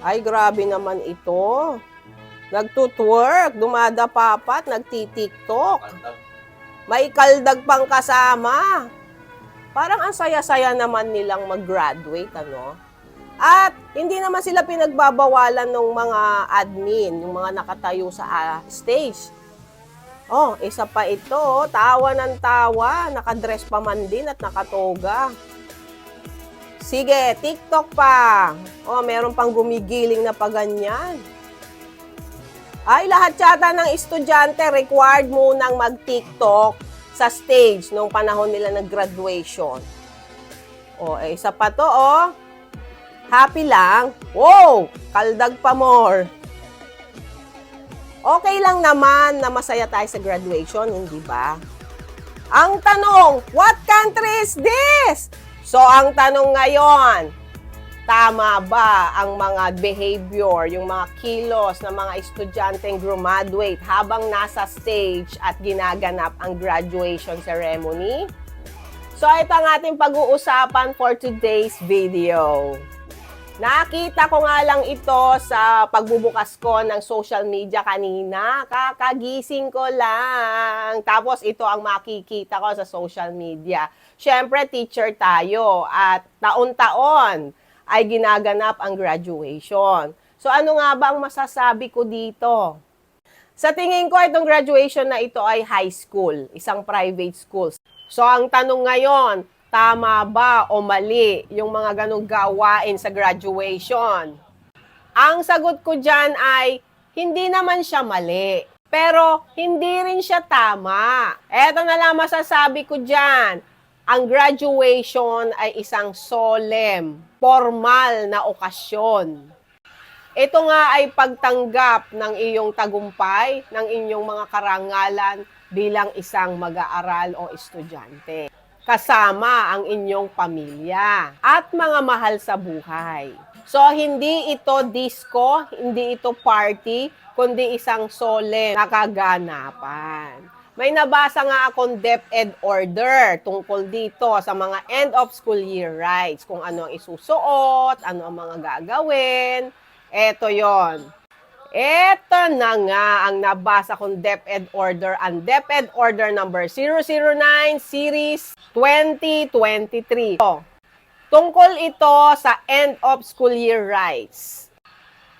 Ay, grabe naman ito. Nagtutwork, dumadapapat, nagtitiktok. May kaldag pang kasama. Parang ang saya-saya naman nilang mag-graduate, ano? At hindi naman sila pinagbabawalan ng mga admin, yung mga nakatayo sa stage. Oh, isa pa ito, tawa ng tawa, nakadress pa man din at nakatoga. Sige, TikTok pa. Oh, meron pang gumigiling na paganyan. Ay, lahat yata ng estudyante required munang mag-TikTok sa stage nung panahon nila nag-graduation. O, isa pa to, oh. Happy lang. Wow! Kaldag pa more. Okay lang naman na masaya tayo sa graduation, hindi ba? Ang tanong, what country is this? So, ang tanong ngayon, tama ba ang mga behavior, yung mga kilos ng mga estudyanteng graduate habang nasa stage at ginaganap ang graduation ceremony? So, ito ang ating pag-uusapan for today's video. Nakita ko nga lang ito sa pagbubukas ko ng social media kanina. Kakagising ko lang. Tapos ito ang makikita ko sa social media. Siyempre, teacher tayo at taon-taon ay ginaganap ang graduation. So ano nga ba ang masasabi ko dito? Sa tingin ko, itong graduation na ito ay high school, isang private school. So ang tanong ngayon, tama ba o mali yung mga ganong gawain sa graduation? Ang sagot ko dyan ay, hindi naman siya mali. Pero, hindi rin siya tama. Eto na lang masasabi ko dyan. Ang graduation ay isang solemn, formal na okasyon. Ito nga ay pagtanggap ng iyong tagumpay, ng inyong mga karangalan bilang isang mag-aaral o estudyante. Kasama ang inyong pamilya at mga mahal sa buhay. So, hindi ito disco, hindi ito party, kundi isang solemn na kaganapan. May nabasa nga akong DepEd order tungkol dito sa mga end of school year rites, kung ano ang isusuot, ano ang mga gagawin. Eto yon. Ito na nga ang nabasa kong DepEd order, ang DepEd order number 009 series 2023. Tungkol ito sa end of school year rites.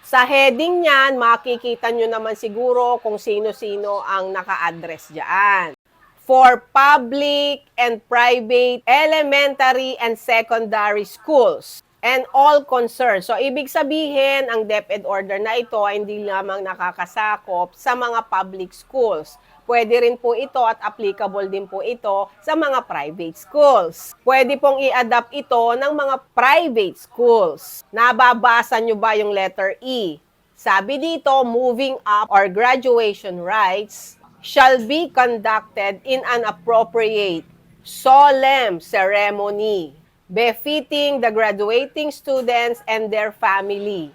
Sa heading niyan, makikita nyo naman siguro kung sino-sino ang naka-address dyan. For public and private elementary and secondary schools and all concerned. So, ibig sabihin, ang DepEd order na ito ay hindi lamang nakakasakop sa mga public schools. Pwede rin po ito at applicable din po ito sa mga private schools. Pwede pong i-adapt ito ng mga private schools. Nababasa nyo ba yung letter E? Sabi dito, moving up or graduation rites shall be conducted in an appropriate, solemn ceremony befitting the graduating students and their family.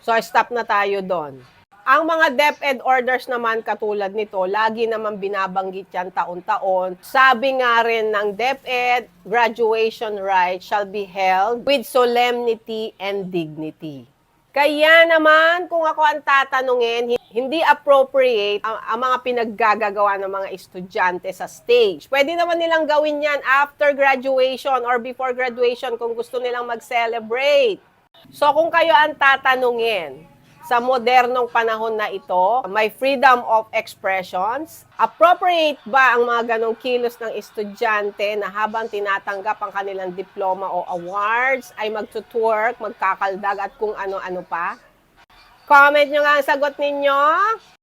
So, stop na tayo doon. Ang mga DepEd orders naman katulad nito, lagi naman binabanggit yan taon-taon. Sabi nga rin ng DepEd, graduation rites shall be held with solemnity and dignity. Kaya naman, kung ako ang tatanungin, hindi appropriate ang mga pinaggagawa ng mga estudyante sa stage. Pwede naman nilang gawin yan after graduation or before graduation kung gusto nilang mag-celebrate. So kung kayo ang tatanungin, sa modernong panahon na ito, may freedom of expressions. Appropriate ba ang mga ganong kilos ng estudyante na habang tinatanggap ang kanilang diploma o awards ay magtutwork, magkakaldag at kung ano-ano pa? Comment nyo nga ang sagot ninyo.